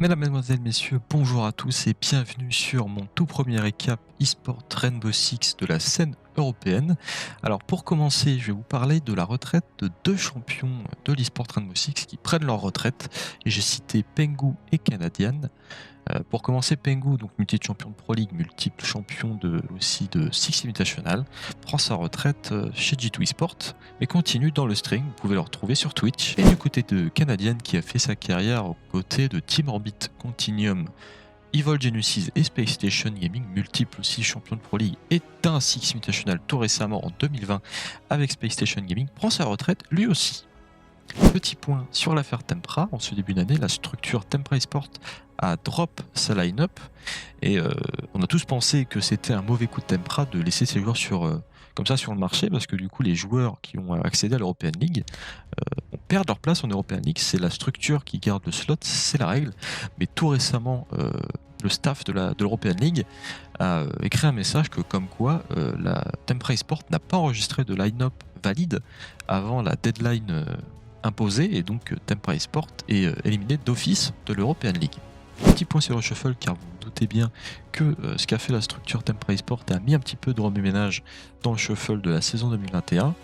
Mesdames, Mesdemoiselles, Messieurs, bonjour à tous et bienvenue sur mon tout premier récap eSport Rainbow Six de la scène européenne. Alors pour commencer, je vais vous parler de la retraite de deux champions de l'eSport Rainbow Six qui prennent leur retraite. Et j'ai cité Pengu et Canadian. Pour commencer, Pengu, donc multiple champion de Pro League, multiple champion aussi de Six Invitational, prend sa retraite chez G2 Esport, mais continue dans le string. Vous pouvez le retrouver sur Twitch. Et du côté de Canadian, qui a fait sa carrière aux côtés de Team Orbit, Continuum, Evil Genesis et Space Station Gaming, multiple aussi champion de Pro League et d'un Six Invitational tout récemment en 2020 avec Space Station Gaming, prend sa retraite lui aussi. Petit point sur l'affaire Tempra. En ce début d'année, la structure Tempra Esport a drop sa line-up et on a tous pensé que c'était un mauvais coup de Tempra de laisser ses joueurs comme ça sur le marché, parce que du coup les joueurs qui ont accédé à l'European League perdent leur place en European League. C'est la structure qui garde le slot, c'est la règle. Mais tout récemment, le staff de l'European League a écrit un message comme quoi la Tempra Esport n'a pas enregistré de line-up valide avant la deadline imposée, et donc Tempra Esport est éliminé d'office de l'European League. Petit point sur le shuffle, car vous vous doutez bien que ce qu'a fait la structure Tempra Esport a mis un petit peu de remue-ménage dans le shuffle de la saison 2021.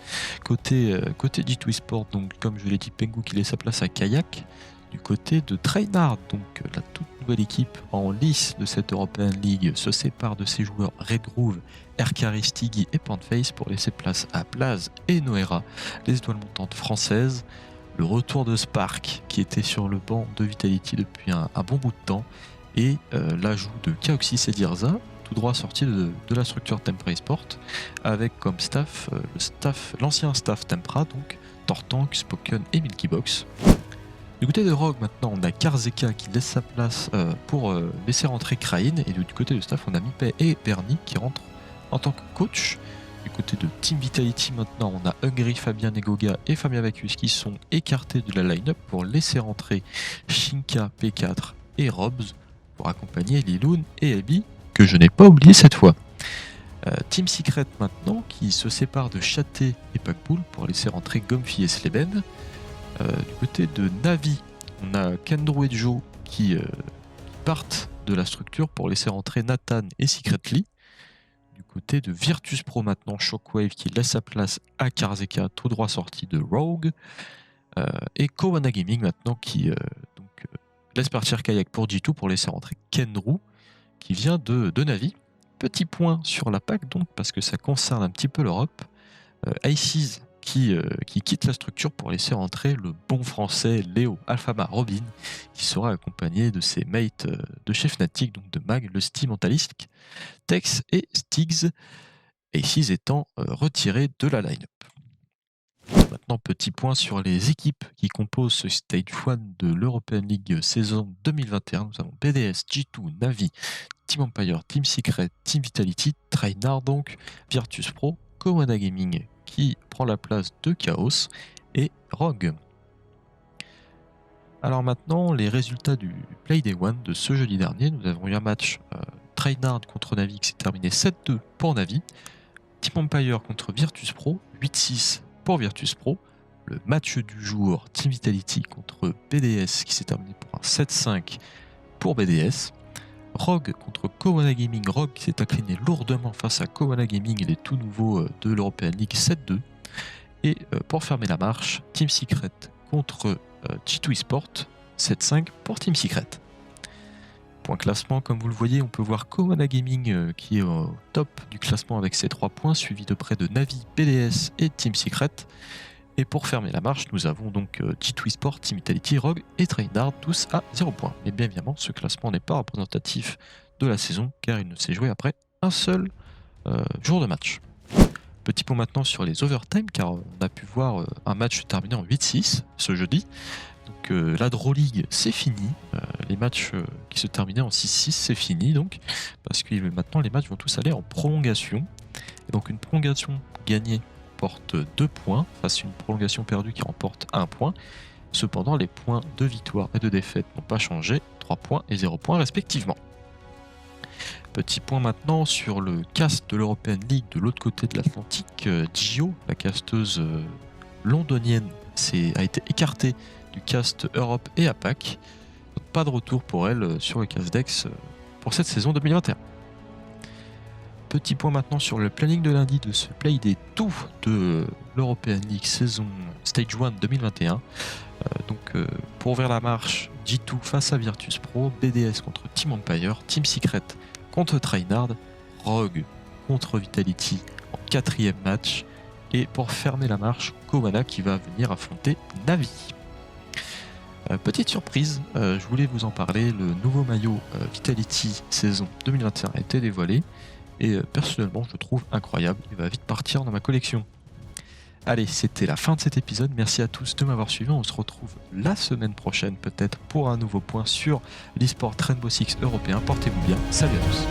Côté G2 Esport, donc comme je l'ai dit, Pengu qui laisse sa place à Kayak. Du côté de Trainard, donc la toute nouvelle équipe en lice de cette European League, se sépare de ses joueurs Red Groove, Erkari, Stiggy et Panface pour laisser place à Blaze et Noera, les étoiles montantes françaises. Le retour de Spark, qui était sur le banc de Vitality depuis un bon bout de temps, et l'ajout de Kaoxys et Dirza, tout droit sorti de la structure Tempra Esport, avec comme staff l'ancien staff Tempra, donc Tortank, Spoken et Milky Box. Du côté de Rogue, maintenant, on a Karzeka qui laisse sa place pour laisser rentrer Krain, et du côté du staff, on a Mipay et Bernie qui rentrent en tant que coach. Du côté de Team Vitality, maintenant, on a Hungry, Fabien Negoga et Fabien Vacus qui sont écartés de la line-up pour laisser rentrer Shinka, P4 et Robs pour accompagner Liloun et Elby, que je n'ai pas oublié cette fois. Team Secret, maintenant, qui se sépare de Chaté et Packpool pour laisser rentrer Gomfi et Sleben. Du côté de Navi, on a Kendro et Joe qui partent de la structure pour laisser rentrer Nathan et Secretly. Du côté de Virtus Pro, maintenant, Shockwave qui laisse sa place à Karzeka, tout droit sorti de Rogue. Et Kowana Gaming maintenant qui laisse partir Kayak pour G2 pour laisser rentrer Kenru qui vient de Navi. Petit point sur la PAC donc, parce que ça concerne un petit peu l'Europe. Ices qui quitte la structure pour laisser rentrer le bon français Léo Alphama Robin, qui sera accompagné de ses mates de chez Fnatic, donc de Mag, le Steam Mentalist, Tex et Styx, Ices étant retirés de la line-up. Maintenant, petit point sur les équipes qui composent ce Stage 1 de l'European League saison 2021. Nous avons BDS, G2, Navi, Team Empire, Team Secret, Team Vitality, Trainard donc, Virtus Pro, Kowana Gaming qui prend la place de Chaos et Rogue. Alors maintenant, les résultats du Play Day 1 de ce jeudi dernier. Nous avons eu un match Trainard contre Navi qui s'est terminé 7-2 pour Navi. Team Empire contre Virtus Pro, 8-6 pour Virtus Pro. Le match du jour, Team Vitality contre BDS qui s'est terminé pour un 7-5 pour BDS. Rogue contre Kowana Gaming, Rogue qui s'est incliné lourdement face à Kowana Gaming, les tout nouveaux de l'European League, 7-2. Et pour fermer la marche, Team Secret contre G2 Esport, 7-5 pour Team Secret. Point classement, comme vous le voyez, on peut voir Kowana Gaming qui est au top du classement avec ses 3 points, suivi de près de Navi, BDS et Team Secret. Et pour fermer la marche, nous avons donc G2 Esport, Team Vitality, Rogue et Trainard, tous à 0 points. Mais bien évidemment, ce classement n'est pas représentatif de la saison, car il ne s'est joué après un seul jour de match. Petit point maintenant sur les overtime, car on a pu voir un match terminé en 8-6 ce jeudi. Donc la Draw League, c'est fini. Les matchs qui se terminaient en 6-6, c'est fini, donc, parce que maintenant les matchs vont tous aller en prolongation. Et donc une prolongation gagnée remporte 2 points, face à une prolongation perdue qui remporte 1 point. Cependant, les points de victoire et de défaite n'ont pas changé, 3 points et 0 points respectivement. Petit point maintenant sur le cast de l'European League de l'autre côté de l'Atlantique. Gio, la casteuse londonienne, a été écartée du cast Europe et APAC. pas de retour pour elle sur le Casse-Dex pour cette saison 2021. Petit point maintenant sur le planning de lundi de ce Playday 2 de l'European League saison Stage 1 2021. Pour ouvrir la marche, G2 face à Virtus Pro, BDS contre Team Empire, Team Secret contre Trainard, Rogue contre Vitality en 4e match, et pour fermer la marche, Kowana qui va venir affronter Navi. Petite surprise, je voulais vous en parler, le nouveau maillot Vitality saison 2021 a été dévoilé, et personnellement je le trouve incroyable, il va vite partir dans ma collection. Allez, c'était la fin de cet épisode, merci à tous de m'avoir suivi, on se retrouve la semaine prochaine peut-être pour un nouveau point sur l'eSport Rainbow Six européen, portez-vous bien, salut à tous.